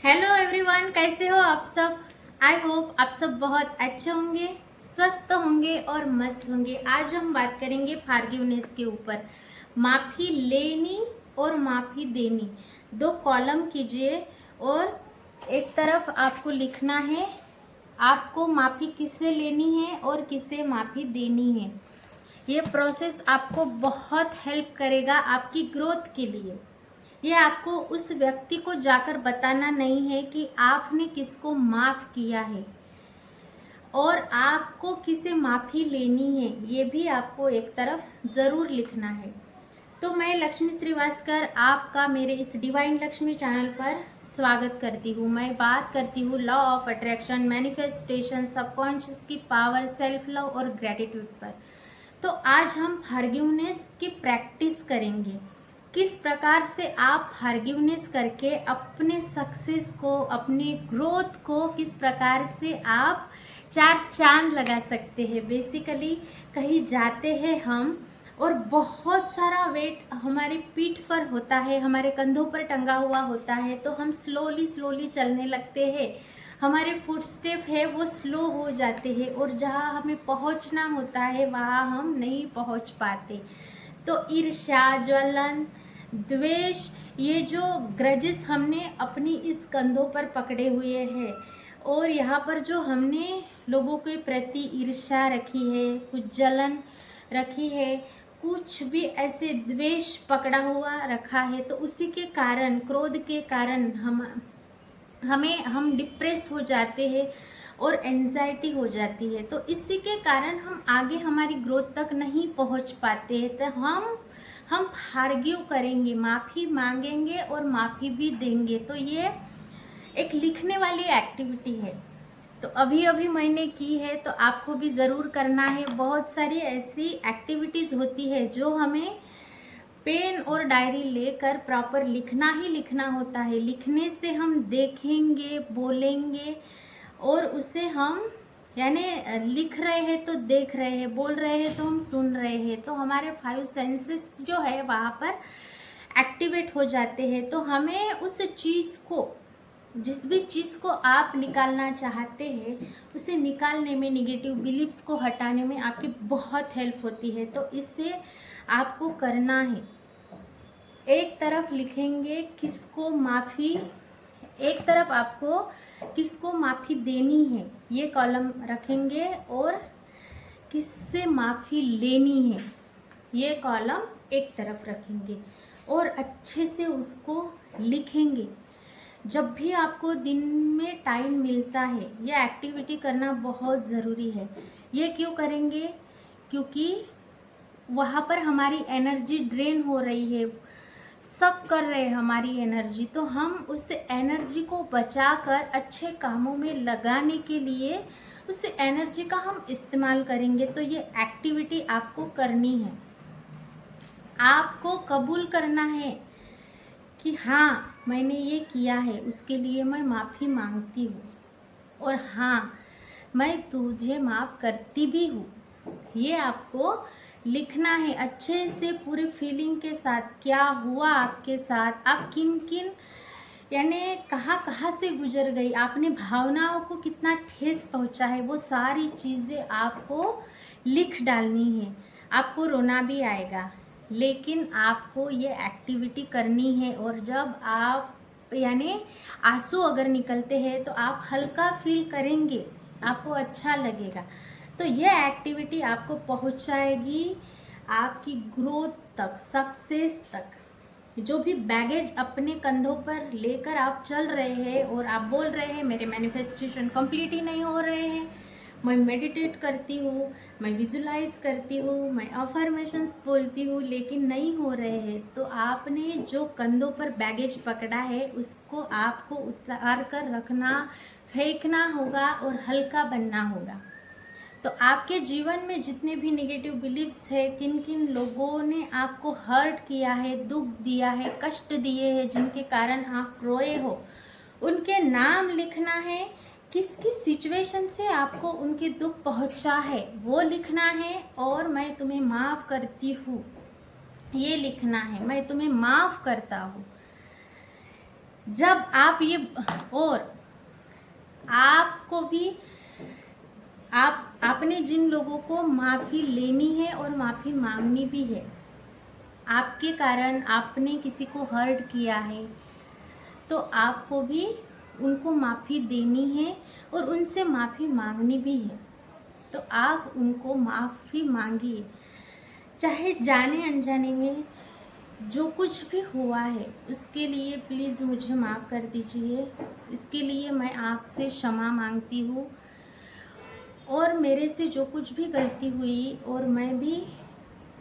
Hello everyone, कैसे हो आप सब। आई होप आप सब बहुत अच्छे होंगे, स्वस्थ होंगे और मस्त होंगे। आज हम बात करेंगे फॉरगिवनेस के ऊपर। माफ़ी लेनी और माफ़ी देनी, दो कॉलम कीजिए और एक तरफ आपको लिखना है आपको माफ़ी किससे लेनी है और किससे माफ़ी देनी है। ये प्रोसेस आपको बहुत हेल्प करेगा आपकी ग्रोथ के लिए। ये आपको उस व्यक्ति को जाकर बताना नहीं है कि आपने किसको माफ़ किया है और आपको किसे माफ़ी लेनी है, ये भी आपको एक तरफ ज़रूर लिखना है। तो मैं लक्ष्मी श्रीवास्तकर आपका मेरे इस डिवाइन लक्ष्मी चैनल पर स्वागत करती हूँ। मैं बात करती हूँ law of attraction, manifestation, subconscious की पावर, सेल्फ लव और ग्रेटिट्यूड पर। तो आज हम फॉरगिवनेस की प्रैक्टिस करेंगे। किस प्रकार से आप फॉरगिवनेस करके अपने सक्सेस को, अपने ग्रोथ को किस प्रकार से आप चार चांद लगा सकते हैं। बेसिकली कहीं जाते हैं हम और बहुत सारा वेट हमारी पीठ पर होता है, हमारे कंधों पर टंगा हुआ होता है, तो हम स्लोली स्लोली चलने लगते हैं। हमारे फुटस्टेप है वो स्लो हो जाते हैं और जहाँ हमें पहुँचना होता है वहाँ हम नहीं पहुँच पाते। तो ईर्ष्या, ज्वलन, द्वेष, ये जो ग्रजेस हमने अपनी इस कंधों पर पकड़े हुए हैं और यहाँ पर जो हमने लोगों के प्रति ईर्ष्या रखी है, कुछ जलन रखी है, कुछ भी ऐसे द्वेष पकड़ा हुआ रखा है, तो उसी के कारण, क्रोध के कारण हम डिप्रेस हो जाते हैं और एंजाइटी हो जाती है। तो इसी के कारण हम आगे हमारी ग्रोथ तक नहीं पहुंच पाते हैं। तो हम फॉरगिव करेंगे, माफ़ी मांगेंगे और माफ़ी भी देंगे। तो ये एक लिखने वाली एक्टिविटी है। तो अभी अभी मैंने की है, तो आपको भी ज़रूर करना है। बहुत सारी ऐसी एक्टिविटीज़ होती है जो हमें पेन और डायरी लेकर प्रॉपर लिखना ही लिखना होता है। लिखने से हम देखेंगे, बोलेंगे और उसे हम यानी लिख रहे हैं तो देख रहे हैं, बोल रहे हैं तो हम सुन रहे हैं, तो हमारे 5 सेंसेस जो है वहाँ पर एक्टिवेट हो जाते हैं। तो हमें उस चीज़ को, जिस भी चीज़ को आप निकालना चाहते हैं, उसे निकालने में, निगेटिव बिलीव्स को हटाने में आपकी बहुत हेल्प होती है। तो इससे आपको करना है, एक तरफ लिखेंगे किसको माफ़ी, एक तरफ आपको किसको माफ़ी देनी है ये कॉलम रखेंगे और किससे माफ़ी लेनी है ये कॉलम एक तरफ रखेंगे और अच्छे से उसको लिखेंगे। जब भी आपको दिन में टाइम मिलता है, ये एक्टिविटी करना बहुत ज़रूरी है। ये क्यों करेंगे? क्योंकि वहाँ पर हमारी एनर्जी ड्रेन हो रही है, सब कर रहे हैं हमारी एनर्जी, तो हम उस एनर्जी को बचाकर अच्छे कामों में लगाने के लिए उस एनर्जी का हम इस्तेमाल करेंगे। तो ये एक्टिविटी आपको करनी है, आपको कबूल करना है कि हाँ मैंने ये किया है, उसके लिए मैं माफ़ी मांगती हूँ और हाँ मैं तुझे माफ़ करती भी हूँ। ये आपको लिखना है अच्छे से, पूरी फीलिंग के साथ, क्या हुआ आपके साथ, आप किन किन यानी कहाँ कहाँ से गुजर गई, आपने भावनाओं को कितना ठेस पहुँचा है, वो सारी चीज़ें आपको लिख डालनी है। आपको रोना भी आएगा, लेकिन आपको ये एक्टिविटी करनी है। और जब आप यानी आंसू अगर निकलते हैं तो आप हल्का फील करेंगे, आपको अच्छा लगेगा। तो ये एक्टिविटी आपको पहुंचाएगी आपकी ग्रोथ तक, सक्सेस तक। जो भी बैगेज अपने कंधों पर लेकर आप चल रहे हैं और आप बोल रहे हैं मेरे मैनिफेस्टेशन कंप्लीट ही नहीं हो रहे हैं, मैं मेडिटेट करती हूँ, मैं विजुलाइज करती हूँ, मैं अफर्मेशंस बोलती हूँ, लेकिन नहीं हो रहे हैं, तो आपने जो कंधों पर बैगेज पकड़ा है उसको आपको उतार कर रखना, फेंकना होगा और हल्का बनना होगा। तो आपके जीवन में जितने भी नेगेटिव बिलीव्स है, किन किन लोगों ने आपको हर्ट किया है, दुख दिया है, कष्ट दिए हैं, जिनके कारण आप रोए हो, उनके नाम लिखना है। किस किस सिचुएशन से आपको उनके दुख पहुंचा है वो लिखना है और मैं तुम्हें माफ़ करती हूँ ये लिखना है, मैं तुम्हें माफ़ करता हूँ। जब आप ये, और आपको भी, आपने जिन लोगों को माफ़ी लेनी है और माफ़ी मांगनी भी है, आपके कारण आपने किसी को हर्ट किया है, तो आपको भी उनको माफ़ी देनी है और उनसे माफ़ी मांगनी भी है। तो आप उनको माफ़ी मांगिए, चाहे जाने अनजाने में जो कुछ भी हुआ है उसके लिए प्लीज़ मुझे माफ़ कर दीजिए। इसके लिए मैं आपसे क्षमा मांगती हूँ, और मेरे से जो कुछ भी गलती हुई और मैं भी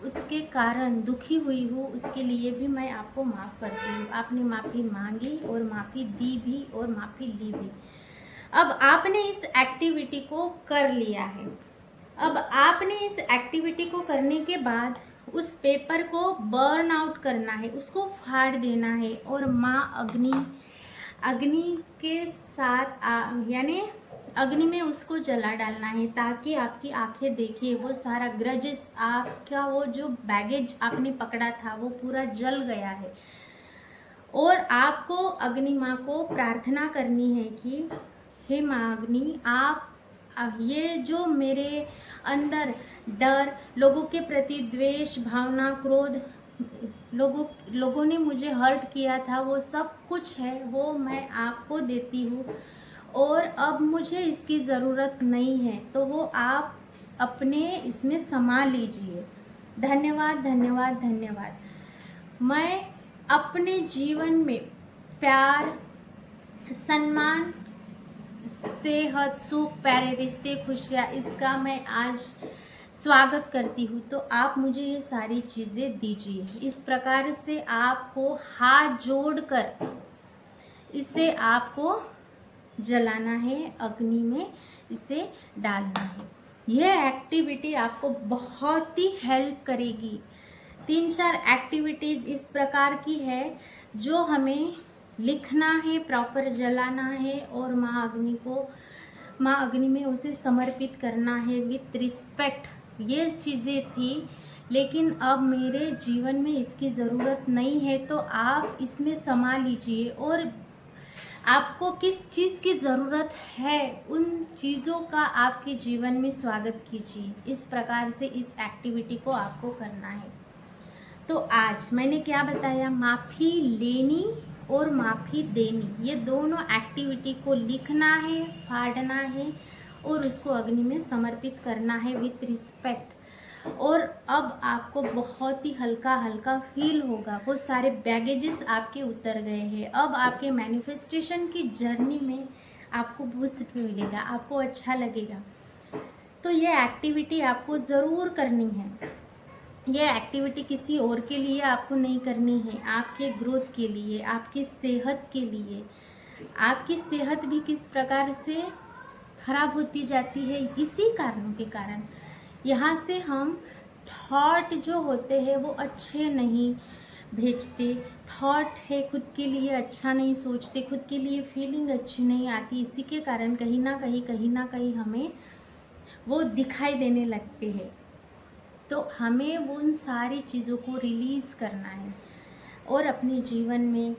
उसके कारण दुखी हुई हूँ, उसके लिए भी मैं आपको माफ़ करती हूँ। आपने माफ़ी मांगी और माफ़ी दी भी और माफ़ी ली भी। अब आपने इस एक्टिविटी को कर लिया है। अब आपने इस एक्टिविटी को करने के बाद उस पेपर को बर्न आउट करना है, उसको फाड़ देना है और माँ अग्नि, अग्नि के साथ यानी अग्नि में उसको जला डालना है, ताकि आपकी आंखें देखिए वो सारा ग्रजेस, आपका वो जो बैगेज आपने पकड़ा था वो पूरा जल गया है। और आपको अग्नि माँ को प्रार्थना करनी है कि हे माँ अग्नि, आप ये जो मेरे अंदर डर, लोगों के प्रति द्वेष भावना, क्रोध, लोगों ने मुझे हर्ट किया था, वो सब कुछ है वो मैं आपको देती हूँ, और अब मुझे इसकी ज़रूरत नहीं है, तो वो आप अपने इसमें समा लीजिए। धन्यवाद धन्यवाद धन्यवाद। मैं अपने जीवन में प्यार, सम्मान, सेहत, सुख, प्यारे रिश्ते, खुशियाँ, इसका मैं आज स्वागत करती हूँ। तो आप मुझे ये सारी चीज़ें दीजिए। इस प्रकार से आपको हाथ जोड़कर इसे आपको जलाना है, अग्नि में इसे डालना है। यह एक्टिविटी आपको बहुत ही हेल्प करेगी। 3-4 एक्टिविटीज़ इस प्रकार की है जो हमें लिखना है, प्रॉपर जलाना है और माँ अग्नि में उसे समर्पित करना है विथ रिस्पेक्ट। ये चीज़ें थी, लेकिन अब मेरे जीवन में इसकी ज़रूरत नहीं है, तो आप इसमें समा लीजिए और आपको किस चीज़ की ज़रूरत है उन चीज़ों का आपके जीवन में स्वागत कीजिए। इस प्रकार से इस एक्टिविटी को आपको करना है। तो आज मैंने क्या बताया, माफ़ी लेनी और माफ़ी देनी, ये दोनों एक्टिविटी को लिखना है, फाड़ना है और उसको अग्नि में समर्पित करना है विथ रिस्पेक्ट। और अब आपको बहुत ही हल्का हल्का फील होगा, वो सारे बैगेजेस आपके उतर गए हैं। अब आपके मैनिफेस्टेशन की जर्नी में आपको बूस्ट मिलेगा, आपको अच्छा लगेगा। तो ये एक्टिविटी आपको ज़रूर करनी है। ये एक्टिविटी किसी और के लिए आपको नहीं करनी है, आपके ग्रोथ के लिए, आपकी सेहत के लिए। आपकी सेहत भी किस प्रकार से खराब होती जाती है इसी कारणों के कारण। यहाँ से हम थॉट जो होते हैं वो अच्छे नहीं भेजते, थॉट है खुद के लिए अच्छा नहीं सोचते, खुद के लिए फीलिंग अच्छी नहीं आती, इसी के कारण कहीं ना कहीं हमें वो दिखाई देने लगते हैं। तो हमें उन सारी चीज़ों को रिलीज़ करना है और अपने जीवन में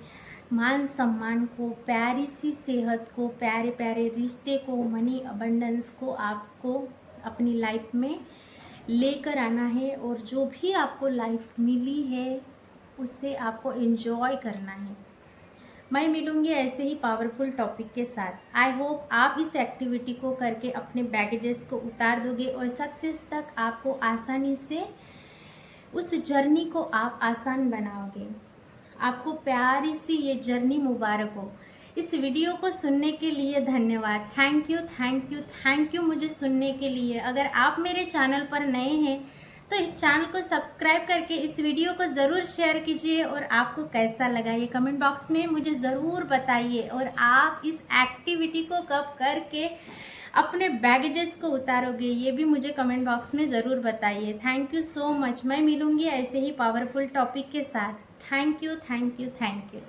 मान सम्मान को, प्यारी सी सेहत को, प्यारे प्यारे रिश्ते को, मनी अबंडेंस को आपको अपनी लाइफ में लेकर आना है। और जो भी आपको लाइफ मिली है उससे आपको एंजॉय करना है। मैं मिलूँगी ऐसे ही पावरफुल टॉपिक के साथ। आई होप आप इस एक्टिविटी को करके अपने बैगेजेस को उतार दोगे और सक्सेस तक आपको आसानी से उस जर्नी को आप आसान बनाओगे। आपको प्यारी सी ये जर्नी मुबारक हो। इस वीडियो को सुनने के लिए धन्यवाद। Thank you thank you thank you मुझे सुनने के लिए। अगर आप मेरे चैनल पर नए हैं तो इस चैनल को सब्सक्राइब करके इस वीडियो को ज़रूर शेयर कीजिए, और आपको कैसा लगा ये कमेंट बॉक्स में मुझे ज़रूर बताइए। और आप इस एक्टिविटी को कब करके अपने बैगेजेस को उतारोगे ये भी मुझे कमेंट बॉक्स में ज़रूर बताइए। Thank you so much. मैं मिलूँगी ऐसे ही पावरफुल टॉपिक के साथ। Thank you thank you thank you.